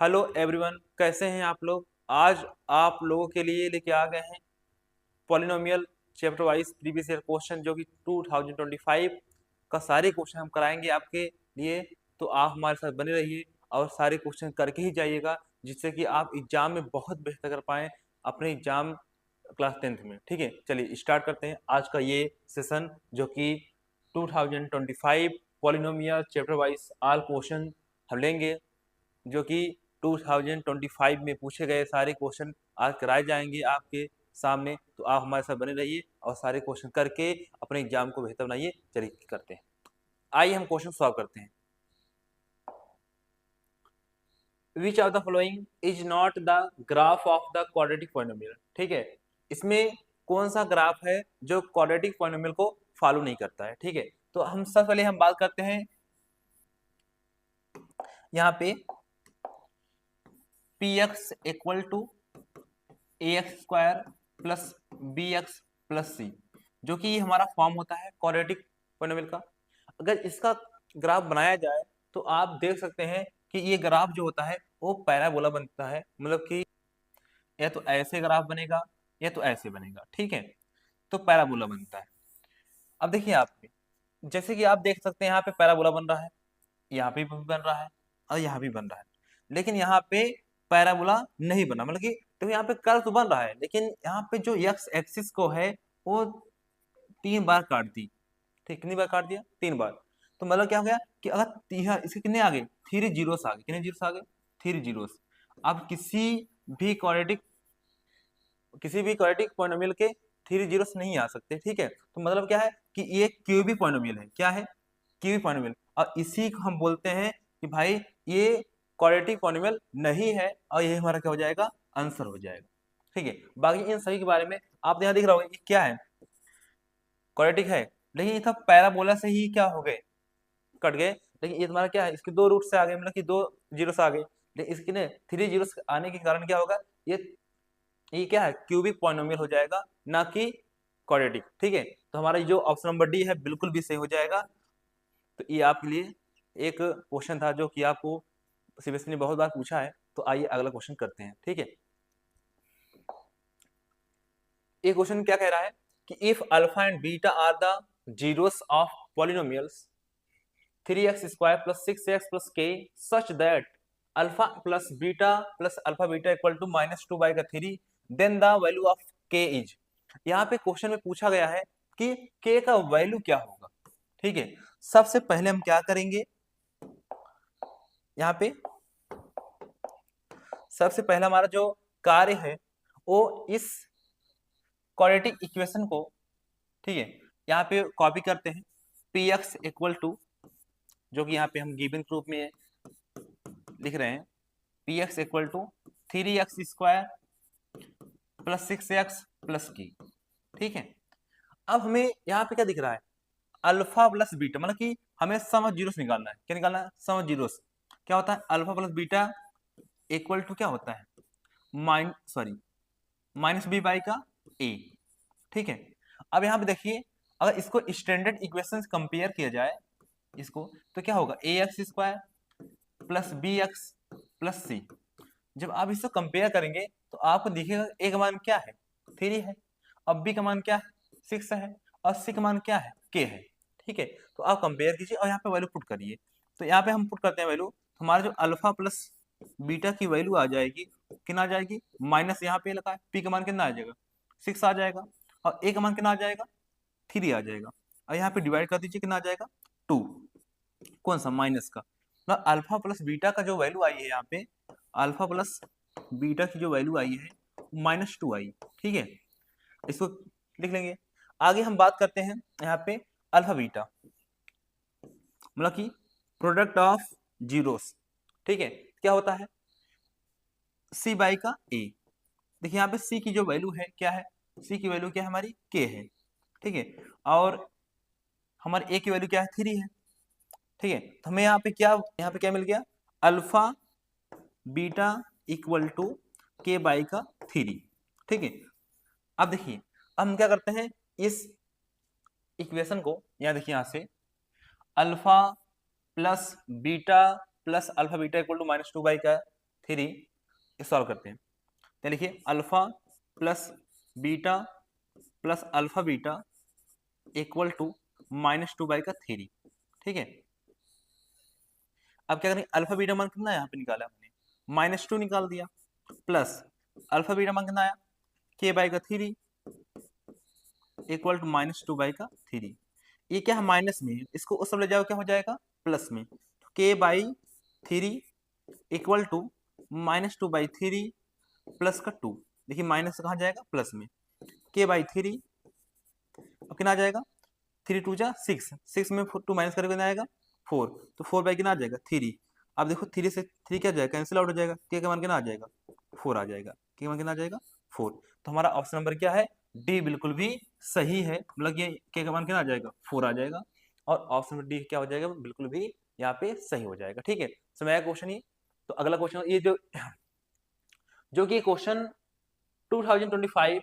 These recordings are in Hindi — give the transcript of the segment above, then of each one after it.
हेलो एवरीवन, कैसे हैं आप लोग। आज आप लोगों के लिए लेके आ गए हैं polynomial chapter wise previous year question, जो कि 2025 का सारे क्वेश्चन हम कराएंगे आपके लिए। तो आप हमारे साथ बने रहिए और सारे क्वेश्चन करके ही जाइएगा, जिससे कि आप एग्जाम में बहुत बेहतर कर पाएँ अपने एग्जाम क्लास 10th में। ठीक है, चलिए स्टार्ट करते हैं आज का ये सेशन, जो कि 2025 polynomial chapter wise all question हम लेंगे, जो कि 2025 में पूछे गए सारे क्वेश्चन आज कराए जाएंगे आपके सामने। तो आप हमारे साथ बने रहिए और सारे क्वेश्चन करके अपने एग्जाम को बेहतर बनाइए। चलिए करते हैं, आइए हम क्वेश्चन सॉल्व करते हैं। Which of the following is not the graph of the quadratic polynomial. ठीक है, इसमें कौन सा ग्राफ है जो क्वाड्रेटिक पॉलिनोमियल को फॉलो नहीं करता है। ठीक है, तो हम सबसे पहले हम बात करते हैं यहाँ पे P X equal to A X square plus B X plus C, जो कि हमारा फॉर्म होता है क्वाड्रेटिक पॉलिनोमियल का। अगर इसका ग्राफ बनाया जाए तो आप देख सकते हैं कि ये ग्राफ जो होता है वो पैराबोला बनता है, मतलब कि या तो ऐसे ग्राफ बनेगा या तो ऐसे बनेगा। ठीक है, तो पैराबोला बनता है। अब देखिए आप, जैसे कि आप देख सकते हैं यहाँ पे पैराबोला बन रहा है, यहाँ पे भी बन रहा है और यहाँ भी बन रहा है, लेकिन यहाँ पे पैराबोला नहीं बना। मतलब कि तो यहाँ पे कर्व तो बन रहा है, लेकिन यहाँ पे जो एक्स एक्सिस को है वो 3 बार काट दी। ठीक, कितनी बार काट दिया? 3 बार। तो मतलब क्या हो गया कि अगर इसके कितने आ गए? 3 जीरोस आ गए। कितने जीरोस आ गए? 3 जीरोस। अब किसी भी क्वाड्रेटिक पॉलिनोमियल के 3 जीरोस नहीं आ सकते। ठीक है, तो मतलब क्या है कि ये क्यूबिक पॉलिनोमियल है। क्या है? Cubic polynomial. और इसी को हम बोलते हैं कि भाई ये क्वाड्रेटिक पॉलिनोमियल नहीं है, और ये हमारा क्या हो जाएगा? आंसर हो जाएगा। ठीक है, बाकी इन सभी के बारे में आप यहाँ दिख रहा होगा कि क्या है, क्वाड्रेटिक है, लेकिन ये सब पैराबोला से ही क्या हो गए? कट गए। लेकिन ये तुम्हारा क्या है, इसके 2 रूट से आ गए, मतलब कि 2 जीरो से आ गए। लेकिन इसके ने 3 जीरोस आने के कारण क्या होगा, ये क्या है? क्यूबिक पॉलिनोमियल हो जाएगा, ना कि क्वाड्रेटिक। ठीक है, तो हमारा जो ऑप्शन नंबर डी है बिल्कुल भी सही हो जाएगा। तो ये आपके लिए एक क्वेश्चन था जो कि आपको सीबीएसई ने बहुत बार पूछा है। तो आइए अगला क्वेश्चन करते हैं। ठीक है, ये क्वेश्चन क्या कह रहा है कि if alpha and beta are the zeros of polynomials 3x square plus 6x plus K such that alpha plus beta equal to -2/3, then the value of k is. यहाँ पे क्वेश्चन में पूछा गया है कि k का वैल्यू क्या होगा। ठीक है, सबसे पहले हम क्या करेंगे, यहाँ पे सबसे पहला हमारा जो कार्य है वो इस क्वाड्रेटिक इक्वेशन को, ठीक है, यहाँ पे कॉपी करते हैं। पी एक्स इक्वल टू, जो कि यहाँ पे हम गिवन रूप में लिख रहे हैं, P X equal to 3x square plus 6x plus K. ठीक है, अब हमें यहाँ पे क्या दिख रहा है? अल्फा प्लस बीटा, मतलब कि हमें सम ऑफ जीरोस निकालना है। क्या निकालना है? Sum of zeros. क्या होता है? Alpha plus beta equal to क्या होता है? माइनस बी बाई का ए। ठीक है, अब यहाँ पे देखिए, अगर इसको स्टैंडर्ड इक्वेशन कंपेयर किया जाए इसको, तो क्या होगा? A X square plus B X plus C. जब आप इसको कंपेयर करेंगे तो आपको दिखेगा ए का मान क्या है? 3 है, अब बी का मान क्या है? 6 है, और सी का मान क्या है? के है। ठीक है, तो आप कंपेयर कीजिए और यहाँ पे वैल्यू पुट करिए। तो यहाँ पे हम पुट करते हैं वैल्यू, हमारा जो अल्फा प्लस बीटा की वैल्यू आ जाएगी, कितना आ जाएगी? माइनस यहाँ पे लगा है, पी का मान कितना आ जाएगा? 6 आ जाएगा, और ए का मान कितना आ जाएगा? 3 आ जाएगा, और यहाँ पे डिवाइड कर दीजिए, कितना आ जाएगा? 2। कौन सा? माइनस का। मतलब अल्फा प्लस बीटा का जो वैल्यू आई है यहाँ पे, अल्फा प्लस बीटा की जो वैल्यू आई है -2 आई। ठीक है, इसको लिख लेंगे। आगे हम बात करते हैं यहाँ पे अल्फा बीटा, मतलब कि प्रोडक्ट ऑफ जीरोस। ठीक है, क्या होता है? सी बाई का ए। देखिए यहाँ पे सी की जो वैल्यू है क्या है? सी की वैल्यू क्या है? हमारी के है। ठीक है, और हमारे ए की वैल्यू क्या है? 3 है। ठीक है, तो हमें यहाँ पे क्या मिल गया? अल्फा बीटा इक्वल टू के बाई का 3। ठीक है, अब देखिए, अब हम क्या करते हैं, इस इक्वेशन को यहाँ देखिए, यहाँ से alpha plus beta equal to -2 by का 3 सॉल्व करते हैं। तो लिखिए alpha plus beta plus alpha beta equal to -2/3। ठीक है, अब क्या करेंगे, अल्फा बीटा मान कितना यहाँ पे निकाला हमने, -2 निकाल दिया, प्लस अल्फा बीटा मान कितना आया k/3 इक्वल टू -2/3। ये क्या है, माइनस में है, इसको उस सब ले जाओ क्या हो जाएगा, प्लस में। k/3 इक्वल टू -2/3 प्लस का 2। देखिए माइनस कहाँ जाएगा, प्लस में। k/3 अब कितना आ जाएगा, 3 2 जा 6, 6 में 2 माइनस करके कितना आएगा 4, तो 4 कितना आ जाएगा 3। अब देखो 3 से 3 क्या जाएगा, कैंसिल आउट हो जाएगा, के का मान कितना आ जाएगा 4 आ जाएगा, के का मान कितना आ जाएगा 4। तो हमारा ऑप्शन नंबर क्या है, डी बिल्कुल भी सही है, मतलब ये के का मान कितना आ जाएगा 4 आ जाएगा, और ऑप्शन नंबर डी क्या हो जाएगा, बिल्कुल भी यहाँ पे सही हो जाएगा। ठीक है, समय क्वेश्चन ये। तो अगला क्वेश्चन ये जो कि क्वेश्चन 2025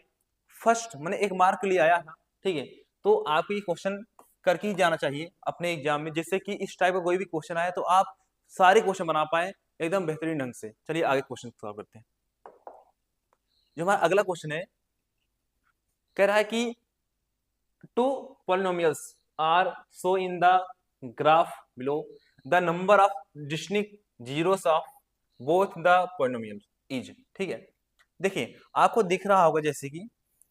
फर्स्ट मैंने एक मार्क के लिए आया था। ठीक है, तो आप ये क्वेश्चन करके ही जाना चाहिए अपने एग्जाम में, जिससे कि इस टाइप का कोई भी क्वेश्चन आए तो आप सारे क्वेश्चन बना पाए एकदम बेहतरीन ढंग से। चलिए आगे क्वेश्चन सॉल्व करते हैं। जो हमारा अगला क्वेश्चन है, कह रहा है कि 2 polynomials are so in the graph below, the number of distinct zeros of both the polynomials is। ठीक है, देखिए आपको दिख रहा होगा, जैसे कि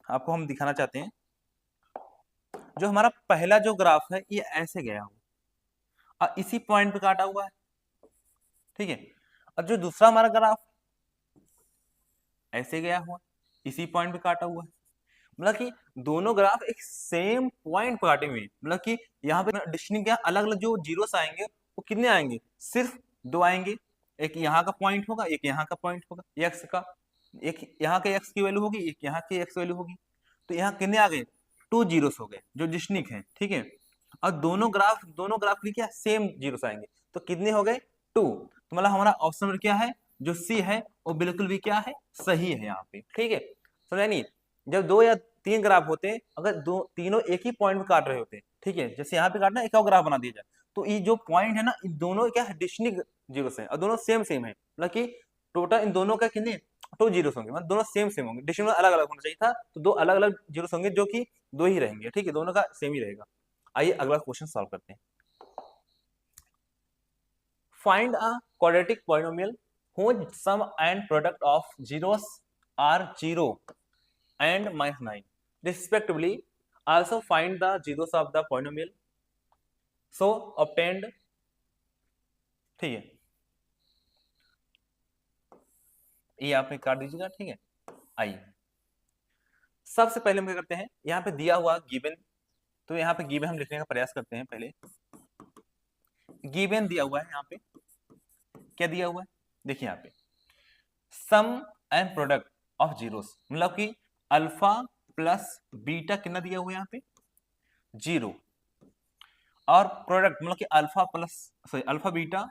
आपको हम दिखाना चाहते हैं, जो हमारा पहला जो ग्राफ है ये ऐसे गया हुआ और इसी पॉइंट पे काटा हुआ है। ठीक है, और जो दूसरा हमारा ग्राफ ऐसे गया हुआ इसी पॉइंट पे काटा हुआ है, मतलब कि दोनों ग्राफ एक सेम पॉइंट पे काटे हुए हैं। मतलब कि यहाँ पे डिस्टिंक्ट क्या, अलग अलग जो जीरोस आएंगे वो कितने आएंगे, सिर्फ 2 आएंगे। एक यहाँ का पॉइंट होगा, एक यहाँ का पॉइंट होगा एक्स का, एक यहाँ के एक्स की वैल्यू होगी, एक यहाँ की एक्स वैल्यू होगी। तो यहाँ कितने आ गए, 2 जीरोस हो गए जो डिस्टिंक्ट है। ठीक है, और दोनों ग्राफ की क्या सेम जीरोस आएंगे, तो कितने हो गए 2। तो मतलब हमारा ऑप्शन नंबर क्या है, जो सी है वो बिल्कुल भी क्या है, सही है यहाँ पे। ठीक है, समझा नहीं, जब 2 या 3 ग्राफ होते हैं, अगर तीनों एक ही पॉइंट में काट रहे होते हैं, ठीक है, जैसे यहाँ पे काटना एक और ग्राफ बना दिया जाए, तो ये जो पॉइंट है ना, इन दोनों क्या है, डिस्टिंक्ट जीरोस है और दोनों सेम सेम है। मतलब कि टोटल इन दोनों का कितने 2 जीरोस होंगे, मतलब दोनों सेम सेम होंगे, डिस्टिंक्ट अलग अलग होना चाहिए था, तो 2 अलग अलग जीरोस होंगे जो कि 2 ही रहेंगे। ठीक है, दोनों का सेम ही रहेगा। आइए अगला क्वेश्चन सॉल्व करते हैं। Find a quadratic polynomial whose sum and product of zeros are 0 and -9 respectively. Also find the zeros of the polynomial so obtained। ठीक है, ये आपने काट दीजिएगा। ठीक है, आइए सबसे पहले हम क्या करते हैं, यहाँ पे दिया हुआ गिवन, तो यहाँ पे गिवन हम लिखने का प्रयास करते हैं। पहले गिवन दिया हुआ है, यहाँ पे क्या दिया हुआ है, देखिए यहाँ पे सम एंड प्रोडक्ट ऑफ जीरोस, मतलब कि अल्फा प्लस बीटा कितना दिया हुआ है यहाँ पे 0, और प्रोडक्ट मतलब कि अल्फा बीटा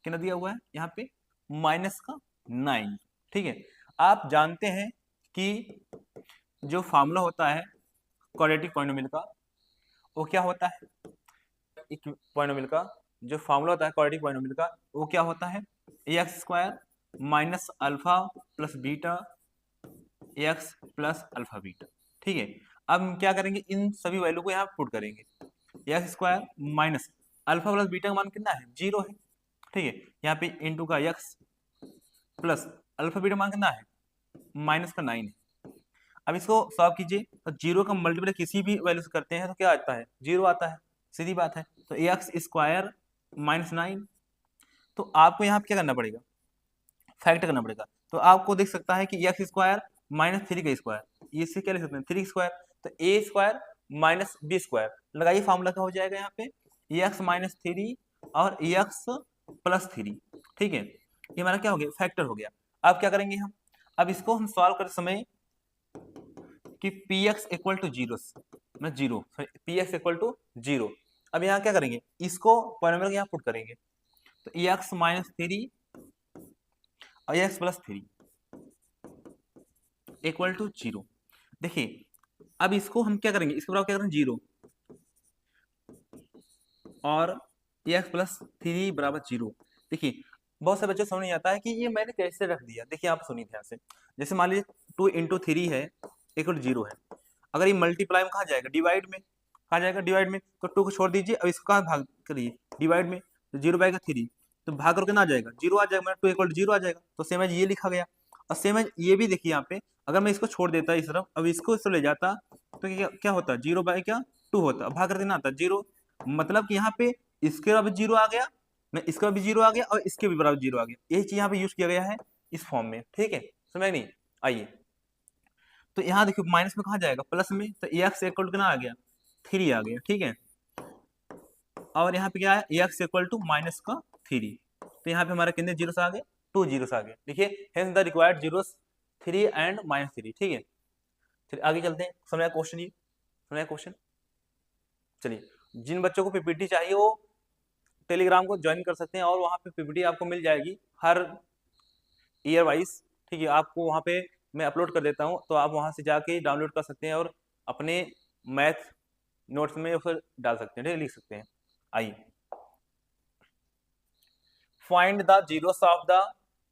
कितना दिया हुआ है यहाँ पे -9। ठीक है, आप जानते हैं कि जो फॉर्मूला होता है क्वाड्रेटिक पॉलिनोमियल का, वो क्या होता है, एक पॉलिनोमियल का जो फॉर्मूला होता है क्वाड्रेटिक पॉलिनोमियल का, वो क्या होता है x² minus alpha plus beta x plus alpha beta. ठीक है, अब हम क्या करेंगे, इन सभी वैल्यू को यहाँ पुट करेंगे, x² minus alpha plus beta का मान कितना है 0 है। ठीक है, यहाँ पे इंटू का x प्लस अल्फा बीटा मान कितना है -9 है। अब इसको सॉल्व कीजिए, तो 0 का मल्टीप्लाई किसी भी वैल्यू से करते हैं तो क्या आता है 0 आता है, सीधी बात है। तो x² -9, तो आपको यहाँ पे क्या करना पड़ेगा, फैक्टर करना पड़ेगा। तो आपको देख सकता है कि x² -3 का स्क्वायर, इससे क्या लिख सकते हैं 3 स्क्वायर, तो a² माइनस b² लगाइए, फॉर्मूला क्या हो जाएगा यहाँ पे x -3 और x प्लस 3। ठीक है, ये हमारा क्या हो गया, फैक्टर हो गया। अब क्या करेंगे हम, अब इसको हम सॉल्व करते समय कि px equal to 0, px equal to 0। अब यहाँ क्या करेंगे, इसको पॉलिनोमियल यहाँ पुट करेंगे, तो x -3 और x प्लस 3 इक्वल टू 0। देखिए अब इसको हम क्या करेंगे, इसके बराबर क्या करेंगे 0 और x प्लस 3 बराबर 0। देखिए बहुत से बच्चों को समझ नहीं आता है कि ये मैंने कैसे रख दिया। देखिए आप सुनिए ध्यान से, जैसे मान लीजिए 2 इंटू 3 है इक्वल 0 है, अगर ये मल्टीप्लाई में कहा जाएगा, डिवाइड में कहा जाएगा, डिवाइड में, तो 2 को छोड़ दीजिए, अब इसको कहाँ भाग करिए, डिवाइड में, तो 0/3, तो भाग करके ना आ जाएगा 0 आ जाएगा, 2 इक्वल 0 आ जाएगा, तो सेम एज ये लिखा गया। और सेम एज ये भी देखिए यहाँ पे, अगर मैं इसको छोड़ देता इस तरफ, अब इसको इस तरफ ले जाता, तो क्या होता, 0/2 होता, भाग करके ना आता 0, मतलब कि यहाँ पे इसके बराबर 0 आ गया, मैं इसका भी 0 आ गया और इसके भी बराबर 0 आ गया, यही चीज यहाँ पे यूज किया गया है इस फॉर्म में, ठीक है, समझ नहीं। आइए, तो यहाँ देखिए माइनस में कहा जाएगा, प्लस में, तो एक्स इक्वल टू कितना आ गया, 3 आ गया, ठीक है। और यहाँ पे क्या है, एक्स इक्वल टू माइनस का 3, तो यहाँ पे हमारा कितने जीरोस आ गए, 2 जीरोस आ गए। देखिए hence the required zeros 3 and -3, ठीक है। चलिए आगे चलते हैं, समझ आया क्वेश्चन, ये समझ आया क्वेश्चन। चलिए, जिन बच्चों को पीपीटी चाहिए वो टेलीग्राम को ज्वाइन कर सकते हैं, और वहाँ पे पीपीटी आपको मिल जाएगी हर ईयर वाइज, ठीक है। आपको वहाँ पे मैं अपलोड कर देता हूँ, तो आप वहाँ से जाके डाउनलोड कर सकते हैं और अपने मैथ नोट्स में उसे डाल सकते हैं, ठीक है, लिख सकते हैं। आइए, find the zeros of the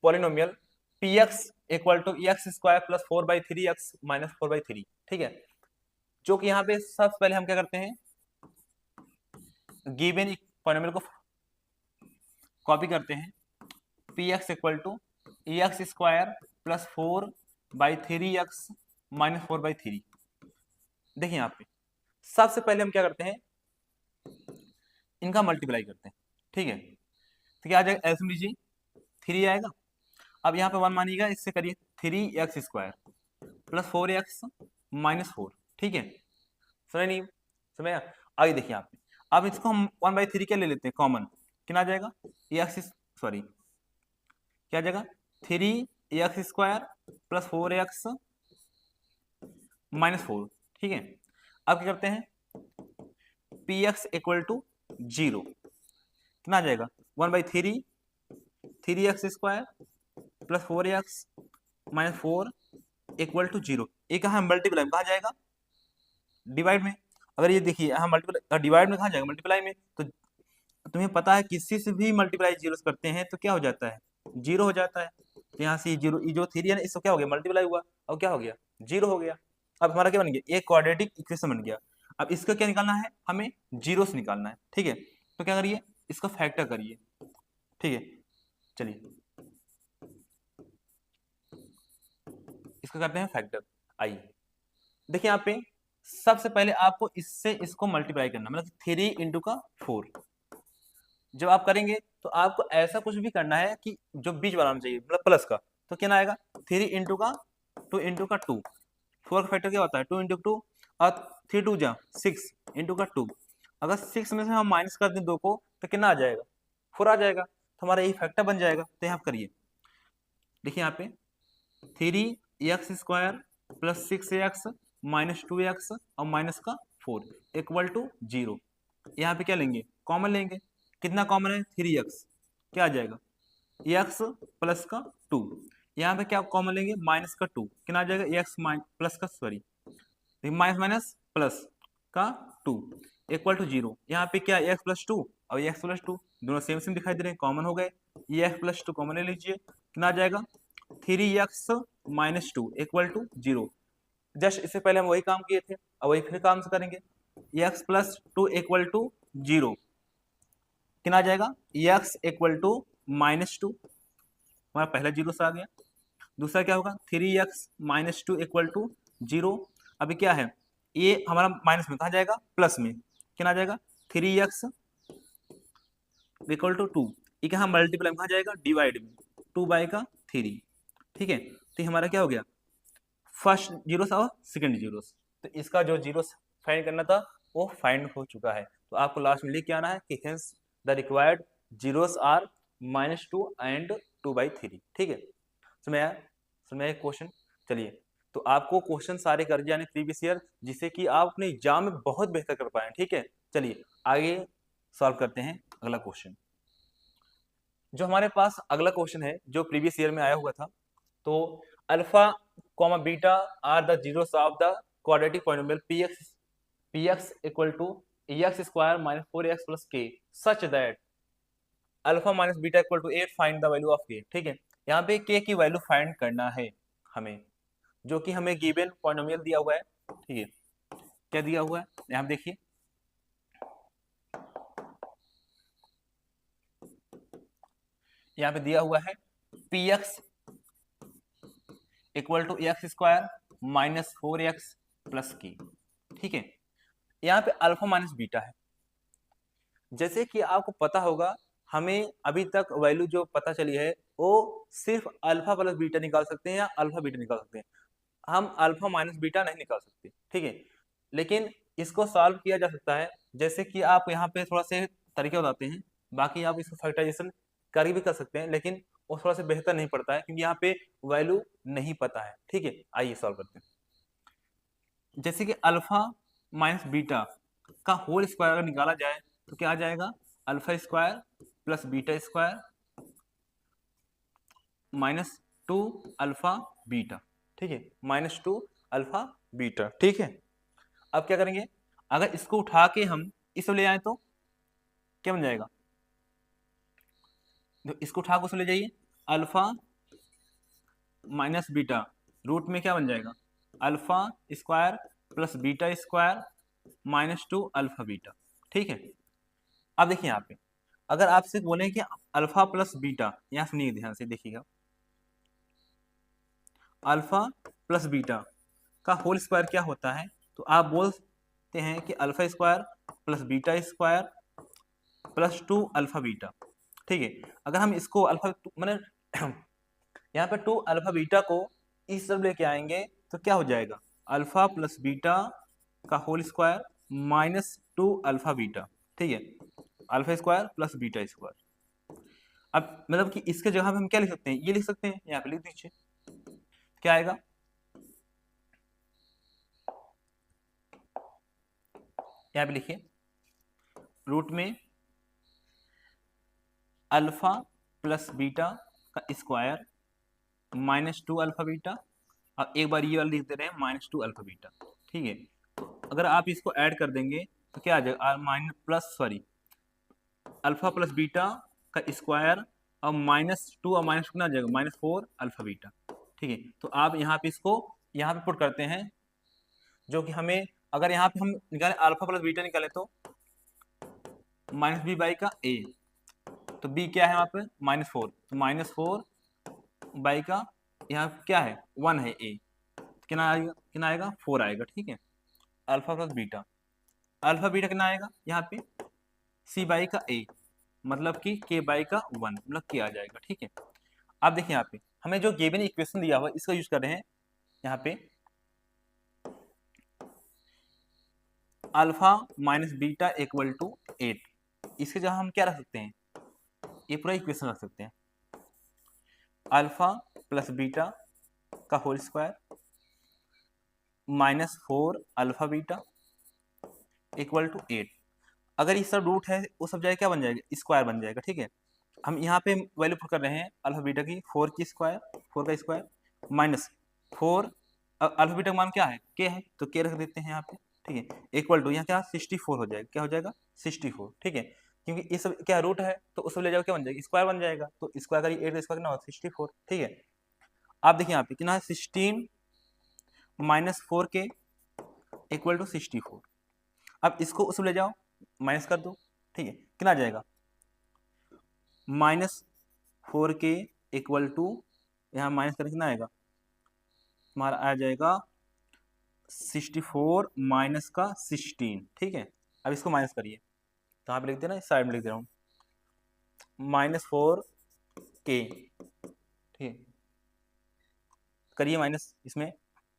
polynomial px equal to x² plus 4/3x minus 4/3, ठीक है। जो कि यहाँ पे सबसे पहले हम क्या करते हैं, गिवन पॉलिनोमियल को कॉपी करते हैं, px equal to x² plus 4/3x minus 4/3। देखिए यहाँ पे सबसे पहले हम क्या करते हैं, इनका मल्टीप्लाई करते हैं, ठीक है। तो क्या आ जाएगा, ऐसे लीजिए 3 आएगा, अब यहाँ पे 1 मानिएगा, इससे करिए 3x² प्लस 4x माइनस 4, ठीक है। समझ नहीं, समझ आगे देखिए यहाँ पे, अब इसको हम 1/3 क्या ले लेते हैं कॉमन, कितना आ जाएगा, सॉरी क्या आ जाएगा, 3x² प्लस 4x माइनस 4, ठीक है। अब क्या करते हैं, px इक्वल टू 0, कितना आ जाएगा, 1/3 3x² plus 4x minus 4 equal to 0। ये कहाँ मल्टीप्लाई में, कहा जाएगा डिवाइड में। अगर ये देखिए यहाँ मल्टीप्लाई डिवाइड में कहा जाएगा मल्टीप्लाई में, तो तुम्हें पता है किसी से भी मल्टीप्लाई जीरो करते हैं तो क्या हो जाता है, 0 हो जाता है। तो यहाँ से 0, जो 3 है ना, इसको क्या हो गया, मल्टीप्लाई हुआ और क्या हो गया, 0 हो गया। अब हमारा क्या बन गया, एक क्वाड्रेटिक इक्वेशन बन गया। अब इसका क्या निकालना है, हमें जीरो से निकालना है, ठीक है। तो क्या करिए, इसका फैक्टर करिए, ठीक है। चलिए इसका करते हैं फैक्टर। आइए देखिए यहाँ पे सबसे पहले आपको इससे इसको मल्टीप्लाई करना, मतलब 3 इंटू का 4। जब आप करेंगे तो आपको ऐसा कुछ भी करना है कि जो बीच वाला आना चाहिए, मतलब प्लस का, तो क्या आएगा 3 इंटू का 2 इंटू का 2, 4 का फैक्टर क्या होता है 2 इंटू 2, और 3 2 जा 6 इंटू का 2। अगर 6 में से हम माइनस कर दें 2 को तो कितना आ जाएगा, 4 आ जाएगा, तो हमारा यही फैक्टर बन जाएगा। तो यहाँ करिए, देखिए यहाँ पे 3x² plus 6x minus 2x और माइनस का 4 इक्वल टू 0। यहाँ पे क्या लेंगे, कॉमन लेंगे, कितना कॉमन है 3x, क्या आ जाएगा x प्लस का 2। यहाँ पे क्या कॉमन लेंगे, माइनस का 2, कितना आ जाएगा x प्लस का सॉरी माइनस माइनस प्लस का 2 इक्वल टू 0। यहाँ पे क्या x प्लस 2 और x प्लस 2 दोनों सेम सेम दिखाई दे रहे हैं, कॉमन हो गए, ये x प्लस 2 कॉमन ले लीजिए, कितना आ जाएगा 3x minus 2 equal to 0। Just इससे पहले हम वही काम किए थे, अब वही फिर काम से करेंगे, x प्लस 2 इक्वल टू 0, कितना आ जाएगा x इक्वल टू माइनस 2, हमारा पहला 0 से आ गया। दूसरा क्या होगा 3x माइनस 2 इक्वल टू 0। अभी क्या है, ये हमारा माइनस में कहा जाएगा प्लस में, कितना आ जाएगा 3x इक्वल टू 2, ये कहा मल्टीप्लाई में कहा जाएगा डिवाइड में 2/3, ठीक है। तो हमारा क्या हो गया, फर्स्ट जीरोस और सेकंड जीरोस, तो इसका जो जीरोस फाइंड करना था वो फाइंड हो चुका है। तो आपको लास्ट में लिख के आना है कि hence the required zeros are -2 and 2/3, ठीक है। समझ क्वेश्चन। चलिए, तो आपको क्वेश्चन सारे कर जाने प्रीवियस ईयर, जिससे कि आप अपने एग्जाम में बहुत बेहतर कर पाए, ठीक है। चलिए आगे सॉल्व करते हैं अगला क्वेश्चन। जो हमारे पास अगला क्वेश्चन है जो प्रीवियस ईयर में आया हुआ था, तो alpha comma beta are the zeros of the quadratic polynomial px equal to x² minus 4x plus k such that alpha minus beta equal to 8 find the value of K. ठीक है, यहाँ पे के की वैल्यू फाइंड करना है हमें, जो कि हमें गिवन पॉलिनोमियल दिया हुआ है। ठीक है, क्या दिया हुआ है यहाँ पे देखिए, यहाँ पे दिया हुआ है P X equal to X square minus 4x plus K. ठीक है, यहाँ पे अल्फा माइनस बीटा है। जैसे कि आपको पता होगा, हमें अभी तक वैल्यू जो पता चली है वो सिर्फ अल्फा प्लस बीटा निकाल सकते हैं या अल्फा बीटा निकाल सकते हैं, हम अल्फा माइनस बीटा नहीं निकाल सकते। ठीक है, लेकिन इसको सॉल्व किया जा सकता है। जैसे कि आप यहाँ पे थोड़ा से तरीके बताते हैं, बाकी आप इसको फैक्टराइजेशन कर भी कर सकते हैं, लेकिन वो थोड़ा सा बेहतर नहीं पड़ता है क्योंकि यहाँ पे वैल्यू नहीं पता है। ठीक है, आइए सॉल्व करते हैं। जैसे कि अल्फा माइनस बीटा का होल स्क्वायर अगर निकाला जाए तो क्या आ जाएगा, alpha square plus beta square minus 2 alpha beta. ठीक है, माइनस 2 अल्फा बीटा। ठीक है, अब क्या करेंगे, अगर इसको उठा के हम इसको ले आए तो क्या बन जाएगा, तो इसको उठा के उसको ले जाइए, अल्फा माइनस बीटा रूट में क्या बन जाएगा, alpha square plus beta square minus 2 alpha beta. ठीक है, अब देखिए यहाँ पे अगर आपसे बोले कि अल्फा प्लस बीटा, यहाँ सुनिए ध्यान से देखिएगा, अल्फा प्लस बीटा का होल स्क्वायर क्या होता है, तो आप बोलते हैं कि alpha square plus beta square plus 2 alpha beta. ठीक है, अगर हम इसको अल्फा मैंने यहाँ पे 2 अल्फा बीटा को इस तरफ लेके आएंगे तो क्या हो जाएगा, अल्फा प्लस बीटा का whole square minus 2 alpha beta. ठीक है, alpha square plus beta square. अब मतलब कि इसके जगह पे हम क्या लिख सकते हैं, ये लिख सकते हैं, यहाँ पे लिख दीजिए, क्या आएगा, यहाँ पे लिखिए, रूट में अल्फा प्लस बीटा का स्क्वायर माइनस 2 अल्फा बीटा, और एक बार ये वाला लिख दे रहे हैं माइनस 2 अल्फा बीटा। ठीक है, तो अगर आप इसको ऐड कर देंगे तो क्या आ जाएगा, minus plus sorry alpha plus beta का स्क्वायर और माइनस 2 और माइनस कितना आ जाएगा, माइनस 4 अल्फा बीटा। ठीक है, तो आप यहाँ पे इसको यहाँ पे पुट करते हैं, जो कि हमें अगर यहाँ पे हम निकालें अल्फा प्लस बीटा निकालें तो माइनस बी बाई का ए, तो बी क्या है यहाँ पे माइनस 4, तो माइनस 4 बाई का यहाँ क्या है 1 है ए, कितना आएगा 4 आएगा। ठीक है, alpha plus beta, alpha beta कितना आएगा यहाँ पे सी बाई का ए, मतलब कि के बाई का 1, मतलब के आ जाएगा। ठीक है, अब देखिए यहाँ पे हमें जो गिवन इक्वेशन दिया हुआ है इसका यूज कर रहे हैं, यहाँ पे alpha minus beta equal to 8, इसके जगह हम क्या रख सकते हैं, ये पूरा इक्वेशन रख सकते हैं, अल्फा प्लस बीटा का whole square minus 4 alpha beta equal to 8। अगर ये सब रूट है वो सब जगह क्या बन जाएगा, स्क्वायर बन जाएगा। ठीक है, हम यहाँ पे वैल्यू पुट कर रहे हैं अल्फा बीटा की 4 की स्क्वायर, 4 का स्क्वायर माइनस 4, अल्फा बीटा का मान क्या है, के है, तो के रख देते हैं यहाँ पे। ठीक है, इक्वल टू यहाँ क्या 64 हो जाएगा, क्या हो जाएगा 64। ठीक है, क्योंकि ये सब क्या रूट है तो उस ले जाओ क्या बन जाएगा, स्क्वायर बन जाएगा, तो स्क्वायर करिए 8 का स्क्वायर कितना होगा 64। ठीक है, आप देखिए यहाँ पे कितना है 16 माइनस 4 के इक्वल टू 64। अब इसको उस ले जाओ माइनस कर दो। ठीक है, कितना आ जाएगा माइनस 4 के इक्वल टू, यहाँ माइनस करके कितना आएगा, हमारा आ जाएगा 64 माइनस का 16। ठीक है, अब इसको माइनस करिए, तो यहाँ पे लिख देना, इस साइड में लिख दे रहा हूँ माइनस 4 के। ठीक है, करिए माइनस, इसमें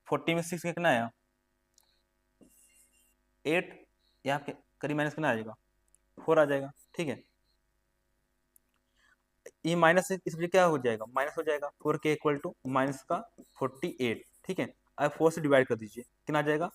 40 में 6 कितना आया 8, यहाँ पे करिए माइनस कितना आ जाएगा 4 आ जाएगा। ठीक है, ये माइनस से इस क्या हो जाएगा, माइनस हो जाएगा 4 के इक्वल टू माइनस का 48। ठीक है, अब 4 से डिवाइड कर दीजिए, कितना आ जाएगा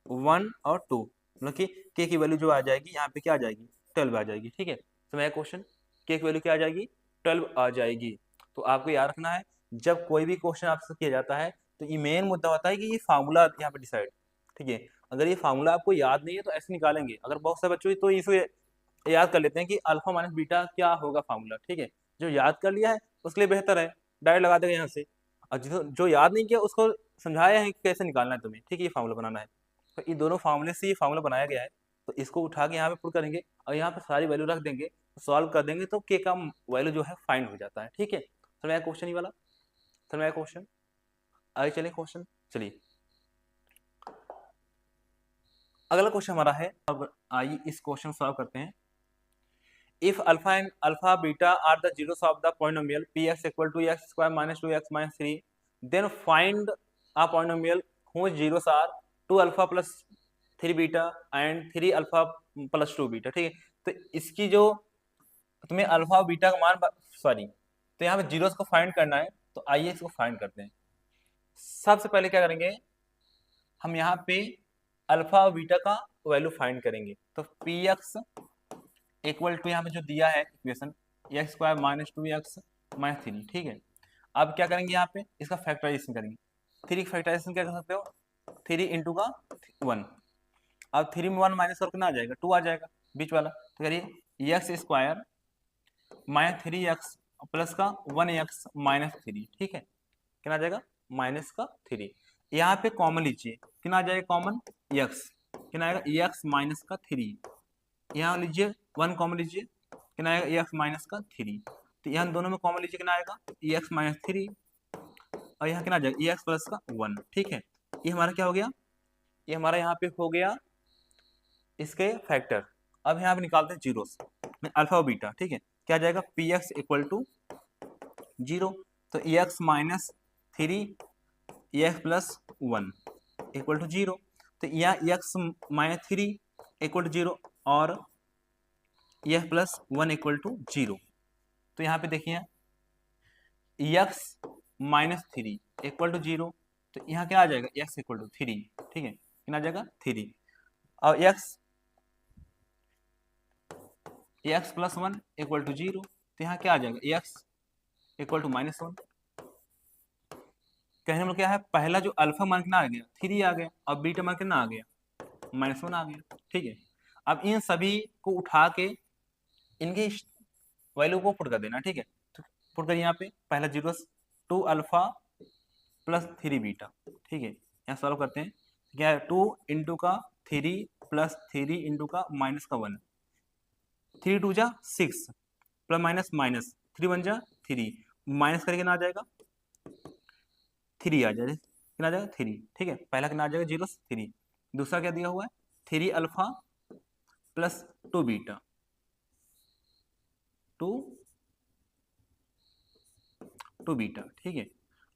1 और 2, मतलब कि के की वैल्यू जो आ जाएगी यहाँ पे क्या आ जाएगी 12 आ जाएगी। ठीक है, तो मेरा क्वेश्चन के की वैल्यू क्या आ जाएगी 12 आ जाएगी। तो आपको याद रखना है, जब कोई भी क्वेश्चन आपसे किया जाता है तो ये मेन मुद्दा होता है कि ये फार्मूला यहाँ पे डिसाइड। ठीक है, अगर ये फार्मूला आपको याद नहीं है तो ऐसे निकालेंगे, अगर बहुत सारे बच्चों तो इसे याद कर लेते हैं कि अल्फा माइनस बीटा क्या होगा फार्मूला, ठीक है। जो याद कर लिया है उसके लिए बेहतर है, डायरेक्ट लगा देगा यहाँ से। और जो याद नहीं किया उसको समझाया है कि कैसे निकालना है तुम्हें, ठीक है, ये फार्मूला बनाना है। तो इन दोनों फार्मूले से ये फार्मूला बनाया गया है, तो इसको उठा के यहाँ पे पुट करेंगे और यहाँ पे सारी वैल्यू रख देंगे, सॉल्व कर देंगे तो के का वैल्यू जो है फाइंड हो जाता है, ठीक है। समझ आया क्वेश्चन ही वाला, समझ आया क्वेश्चन। आगे चलिए क्वेश्चन, चलिए अगला क्वेश्चन हमारा है। अब आइए इस क्वेश्चन सॉल्व करते हैं। If alpha and alpha beta are the zeros of the polynomial px equal to x square minus 2x minus 3, then find a polynomial whose zeros are 2 alpha plus 3 beta and 3 alpha plus 2 beta, ठीक है। तो इसकी जो तुम्हें अल्फा और बीटा का मान, सॉरी, तो यहाँ पे जीरोस को फाइंड करना है, तो आइए इसको फाइंड करते हैं। सबसे पहले क्या करेंगे, हम यहाँ पे अल्फा और बीटा का वैल्यू फाइंड करेंगे। तो पी एक्स इक्वल टू यहाँ पे जो दिया है equation x square minus 2x minus 3, ठीक है। अब क्या करेंगे, यहाँ पे इसका फैक्टराइजेशन करेंगे। 3 फैक्टराइजेशन क्या कर सकते हो, 3 इंटू का 1। अब 3 में 1 माइनस और कितना आ जाएगा, 2 आ जाएगा बीच वाला। तो करिए x square minus 3x plus का 1x माइनस 3, ठीक है। कितना आ जाएगा, माइनस का 3। यहाँ पे कॉमन लीजिए, कितना आ जाएगा कॉमन, x, कितना आएगा x माइनस का 3। यहाँ लीजिए 1 कॉमन लीजिए, कितना आएगा x माइनस का 3। तो यहाँ दोनों में कॉमन लीजिए, कितना आएगा x माइनस 3, और यहाँ कितना आ जाएगा x प्लस का 1, ठीक है। ये हमारा क्या हो गया, ये हमारा यहाँ पे हो गया इसके फैक्टर। अब यहाँ पे निकालते हैं जीरोस में अल्फा और बीटा, ठीक है। क्या आ जाएगा, पी एक्स इक्वल टू 0, तो x minus 3 x plus 1 equal to 0। तो यहाँ एक्स माइनस 3 इक्वल टू 0 और एक्स प्लस 1 इक्वल टू 0। तो यहाँ पे देखिए एक्स माइनस 3 इक्वल टू 0, तो यहाँ क्या आ जाएगा, एक्स इक्वल टू 3, ठीक है। कितना आ जाएगा 3, और एक्स प्लस 1 इक्वल टू 0, तो यहाँ क्या आ जाएगा, एक्स इक्वल टू माइनस 1। कहने मतलब क्या है, पहला जो अल्फा मान कितना आ गया, 3 आ गया, और बीटा मान कितना आ गया, -1 आ गया, ठीक है। अब इन सभी को उठा के इनकी वैल्यू को पुट कर देना, ठीक है। तो पुट करिए यहाँ पे, पहला जीरो 2 अल्फा प्लस 3 बीटा, ठीक है। यहाँ सॉल्व करते हैं, क्या है 2 इंटू का 3 प्लस 3 इंटू का माइनस का 1, 3 2 जा 6 प्लस माइनस माइनस 3 1 जा 3, माइनस करके ना आ जाएगा 3 आ जाएगा, कितना आ जाएगा 3, ठीक है। पहला कितना आ जाएगा 0 3, दूसरा क्या दिया हुआ है 3 अल्फा प्लस 2 बीटा, 2 बीटा, ठीक है।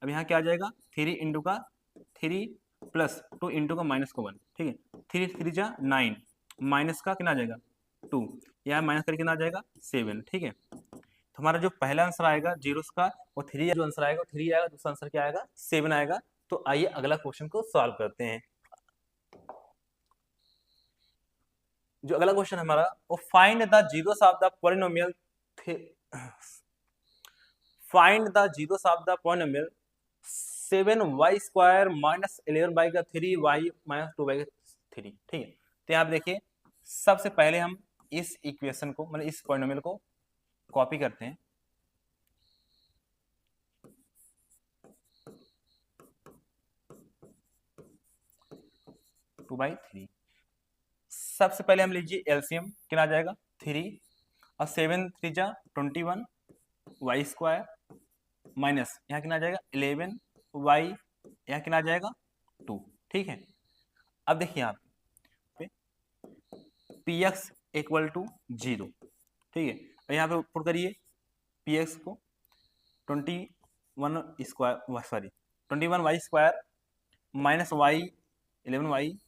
अब यहाँ क्या आ जाएगा 3 इंटू का 3 प्लस 2 इंटू का माइनस का 1, ठीक है। 3 3 जा 9, माइनस का कितना आ जाएगा 2, यहाँ माइनस करके कितना आ जाएगा 7, ठीक है। तो हमारा जो पहला आंसर आएगा जीरोस का वो 3, जो आंसर आएगा 3 आएगा, दूसरा आंसर क्या आएगा 7 आएगा। तो आइए अगला क्वेश्चन को सॉल्व करते हैं। जो अगला क्वेश्चन हमारा वो find the zeros of the polynomial, find the zeros of the polynomial 7y square minus 11/3y minus 2/3, ठीक है। तो यहाँ देखिए सबसे पहले हम इस इक्वेशन को, मतलब इस पॉलिनोमियल को कॉपी करते हैं। टू बाई 3, सबसे पहले हम लीजिए एलसीएम, कितना आ जाएगा 3 और 7 3 जा 21 वाई स्क्वायर माइनस यहाँ कितना आ जाएगा 11 वाई, यहाँ कितना आ जाएगा 2, ठीक है। अब देखिए यहाँ पे पी एक्स इक्वल टू 0, ठीक है। और यहाँ पे पुट करिए पी एक्स को 21 square, sorry 21 y square minus y 11 y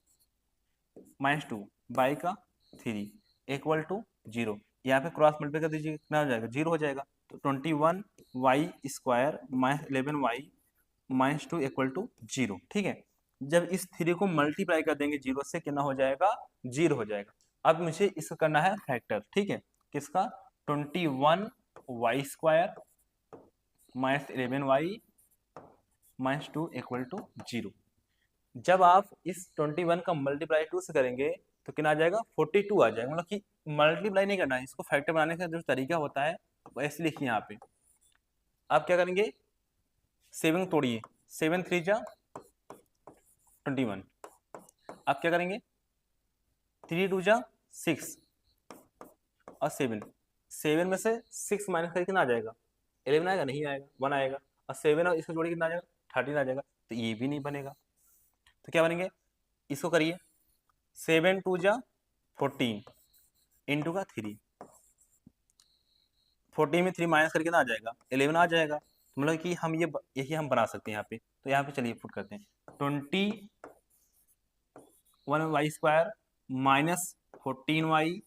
minus 2 by का 3 इक्वल टू 0। यहाँ पे क्रॉस मल्टीप्लाई कर दीजिए, कितना हो जाएगा 0 हो जाएगा। तो 21 y square minus 11 y minus 2 equal to 0, ठीक है। जब इस 3 को मल्टीप्लाई कर देंगे 0 से, कितना हो जाएगा 0 हो जाएगा। अब मुझे इसका करना है फैक्टर, ठीक है। किसका 21 y square minus 11 y minus 2 equal to 0। जब आप इस 21 का मल्टीप्लाई 2 से करेंगे तो कितना आ जाएगा 42 आ जाएगा, मतलब कि मल्टीप्लाई नहीं करना है, इसको फैक्टर बनाने का जो तरीका होता है वो ऐसे लिखिए यहाँ पे। आप क्या करेंगे, 7 तोड़िए, 7 3 जा 21। आप क्या करेंगे, 3 2 जा 6 और 7 में से 6 माइनस करके कितना आ जाएगा, 11 आएगा, नहीं आएगा, 1 आएगा। और 7 और इसको जोड़िए कितना आ जाएगा, 13 आ जाएगा। तो ये भी नहीं बनेगा, तो क्या बनेंगे, इसको करिए, 7 2 जा 14 इंटू का 3, 14 में 3 माइनस करके कितना आ जाएगा, 11 आ जाएगा। मतलब कि हम यही हम बना सकते हैं यहाँ पे। तो यहाँ पे चलिए पुट करते हैं, 21y स्क्वायर माइनस 14y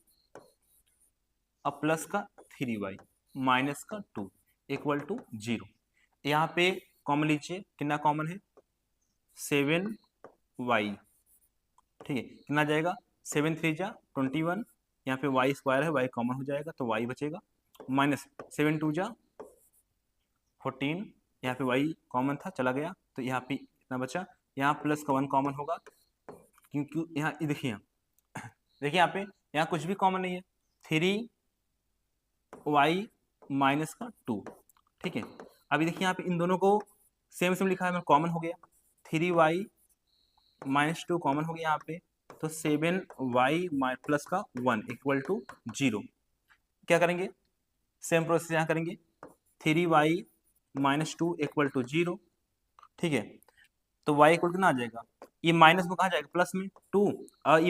और प्लस का 3y माइनस का 2 इक्वल टू 0। यहाँ पे कॉमन लीजिए, कितना कॉमन है, 7y, ठीक है, कितना जाएगा, 7 3 जा 21, यहाँ पे y स्क्वायर है, y कॉमन हो जाएगा तो y बचेगा, माइनस 7 2 जा 14, यहाँ पे y कॉमन था चला गया तो यहाँ पे इतना बचा, यहाँ प्लस का 1 कॉमन होगा क्योंकि यहाँ देखिए, देखिए यहाँ पे यहाँ कुछ भी कॉमन नहीं है, 3y माइनस का 2, ठीक है। अभी देखिए यहाँ पे इन दोनों को सेम सेम लिखा है, कॉमन हो गया, 3y माइनस 2 कॉमन हो गया यहाँ पे, तो 7y प्लस का 1 इक्वल टू 0। क्या करेंगे, सेम प्रोसेस यहाँ करेंगे, 3y माइनस 2 इक्वल टू 0, ठीक है। तो y इक्वल कितना आ जाएगा, ये माइनस में कहाँ जाएगा, प्लस में 2, और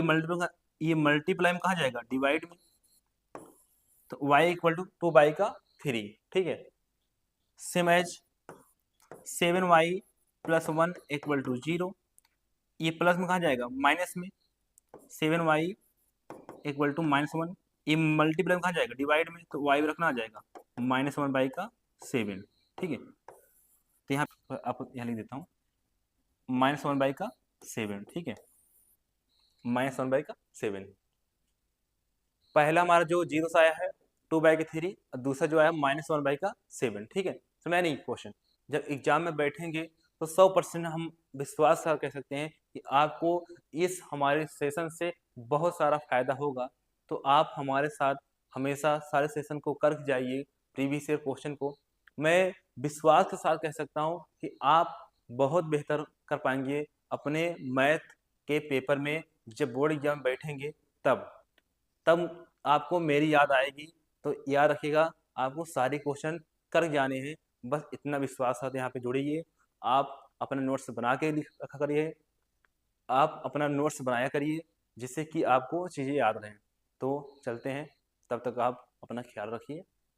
ये मल्टीप्लाई में कहाँ जाएगा, डिवाइड में। तो y इक्वल टू 2/3, ठीक है। Same as 7y plus 1 equal to 0, ये प्लस में कहाँ जाएगा, माइनस में, 7y इक्वल टू -1, ये मल्टीप्लाई में कहाँ जाएगा, डिवाइड में, तो y रखना आ जाएगा -1/7, ठीक है। तो यहाँ आप यहाँ लिख देता हूँ -1/7, ठीक है, -1/7। पहला हमारा जो 0 से आया है 2/3, और दूसरा जो आया -1/7, ठीक है। समझ नहीं क्वेश्चन, जब एग्जाम में बैठेंगे तो 100% हम विश्वास से कह सकते हैं कि आपको इस हमारे सेशन से बहुत सारा फायदा होगा। तो आप हमारे साथ हमेशा सारे सेशन को कर जाइए, प्रीवियस ईयर क्वेश्चन को। मैं विश्वास के साथ कह सकता हूँ कि आप बहुत बेहतर कर पाएंगे अपने मैथ के पेपर में, जब बोर्ड एग्जाम बैठेंगे तब आपको मेरी याद आएगी। तो याद रखिएगा, आपको सारे क्वेश्चन कर जाने हैं, बस इतना विश्वास साथ यहाँ पे जुड़िए। आप अपने नोट्स बना के लिख रखा करिए, आप अपना नोट्स बनाया करिए जिससे कि आपको चीज़ें याद रहें। तो चलते हैं, तब तक आप अपना ख्याल रखिए।